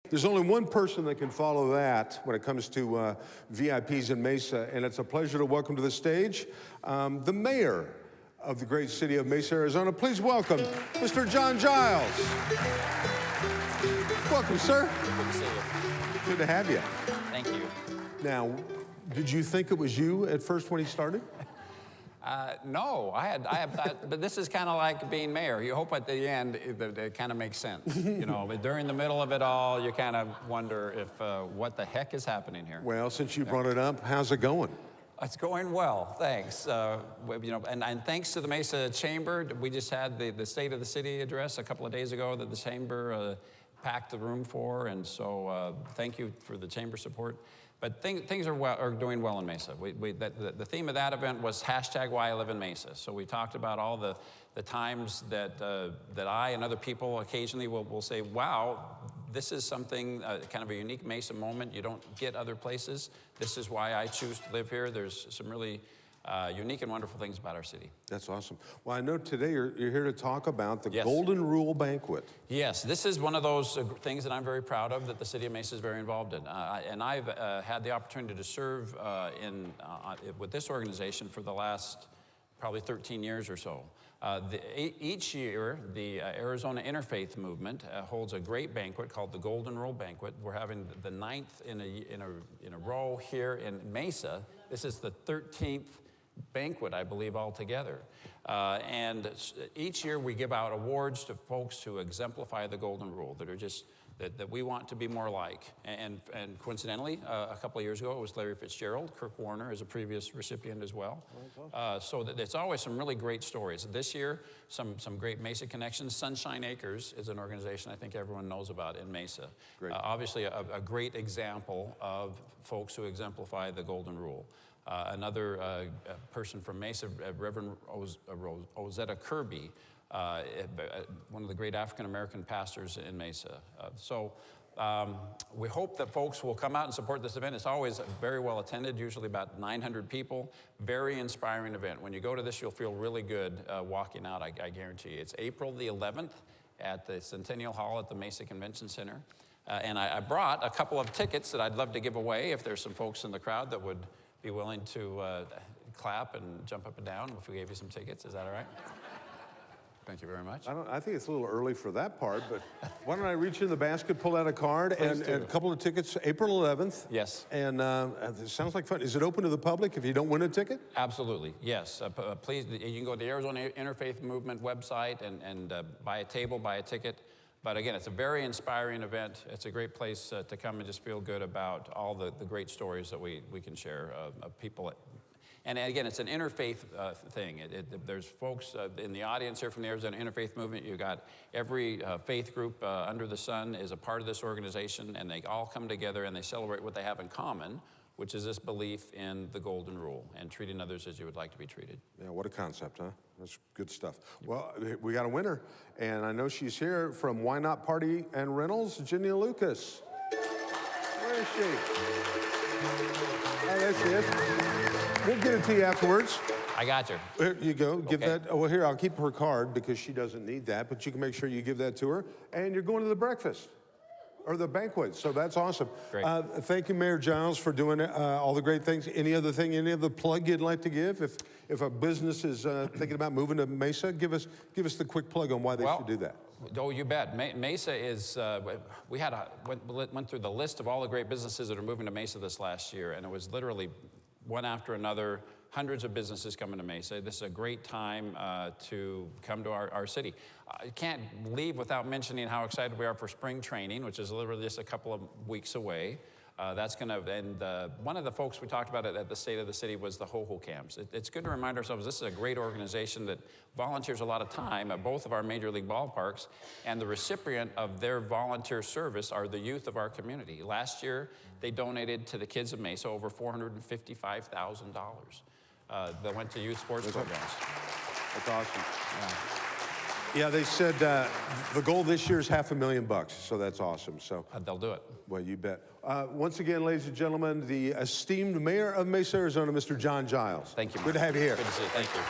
There's only one person that can follow that when it comes to VIPs in Mesa, and it's a pleasure to welcome to the stage the mayor of the great city of Mesa, Arizona. Please welcome Mr. John Giles. Welcome, sir. Good to see you. Good to have you. Thank you. Now, did you think it was you at first when he started? No, I had thought, but this is kind of like being mayor. You hope at the end it kind of makes sense. You know, but during the middle of it all, you kind of wonder if what the heck is happening here. Well, since you brought it up, how's it going? It's going well, thanks. You know, and thanks to the Mesa Chamber, we just had the State of the City address a couple of days ago that the Chamber packed the room for, and so thank you for the Chamber support. But things are doing well in Mesa. The theme of that event was #Why I Live in Mesa. So we talked about all the times that I and other people occasionally will say, wow, this is something, kind of a unique Mesa moment you don't get other places. This is why I choose to live here. There's some really unique and wonderful things about our city. That's awesome. Well, I know today you're here to talk about the Yes. Golden Rule Banquet. Yes, this is one of those things that I'm very proud of that the city of Mesa is very involved in. And I've had the opportunity to serve with this organization for the last probably 13 years or so. Each year, the Arizona Interfaith Movement holds a great banquet called the Golden Rule Banquet. We're having the 9th in a row here in Mesa. This is the 13th banquet, I believe, altogether. And each year we give out awards to folks who exemplify the Golden Rule, that are just, that we want to be more like. And coincidentally, a couple of years ago, it was Larry Fitzgerald. Kirk Warner is a previous recipient as well. So it's always some really great stories. This year, some great Mesa connections. Sunshine Acres is an organization I think everyone knows about in Mesa. Obviously, a great example of folks who exemplify the Golden Rule. Another person from Mesa, Reverend Ozetta Kirby, one of the great African-American pastors in Mesa. We hope that folks will come out and support this event. It's always very well attended, usually about 900 people. Very inspiring event. When you go to this, you'll feel really good walking out, I guarantee you. It's April the 11th at the Centennial Hall at the Mesa Convention Center. And I brought a couple of tickets that I'd love to give away if there's some folks in the crowd that would be willing to clap and jump up and down if we gave you some tickets. Is that all right? Thank you very much. I think it's a little early for that part, but why don't I reach in the basket, pull out a card, and a couple of tickets, April 11th. Yes. And it sounds like fun. Is it open to the public if you don't win a ticket? Absolutely, yes. Please, you can go to the Arizona Interfaith Movement website and buy a table, buy a ticket. But again, it's a very inspiring event. It's a great place to come and just feel good about all the great stories that we can share of people. And again, it's an interfaith thing. There's folks in the audience here from the Arizona Interfaith Movement. You've got every faith group under the sun is a part of this organization, and they all come together and they celebrate what they have in common, which is this belief in the Golden Rule and treating others as you would like to be treated. Yeah, what a concept, huh? That's good stuff. Well, we got a winner, and I know she's here from Why Not Party and Rentals, Ginny Lucas. Where is she? Oh, there she is. We'll get it to you afterwards. I got you. Here you go. Give Okay. that. Oh, well, here, I'll keep her card because she doesn't need that, but you can make sure you give that to her. And you're going to the breakfast. Or the banquet, so that's awesome. Great. Thank you, Mayor Giles, for doing all the great things. Any other plug you'd like to give? If a business is thinking about moving to Mesa, give us the quick plug on why they should do that. Oh, you bet. Mesa is, we had went through the list of all the great businesses that are moving to Mesa this last year, and it was literally one after another, hundreds of businesses coming to Mesa. This is a great time to come to our city. I can't leave without mentioning how excited we are for spring training, which is literally just a couple of weeks away. That's going to, and one of the folks we talked about at the State of the City was the Ho-Ho Camps. It's good to remind ourselves this is a great organization that volunteers a lot of time at both of our major league ballparks, and the recipient of their volunteer service are the youth of our community. Last year, they donated to the kids of Mesa over $455,000 that went to youth sports programs. That's awesome. Yeah, they said the goal this year is $500,000, so that's awesome. So They'll do it. Well, you bet. Once again, ladies and gentlemen, the esteemed mayor of Mesa, Arizona, Mr. John Giles. Thank you, Mark. Good to have you here. Good to see you. Thank you.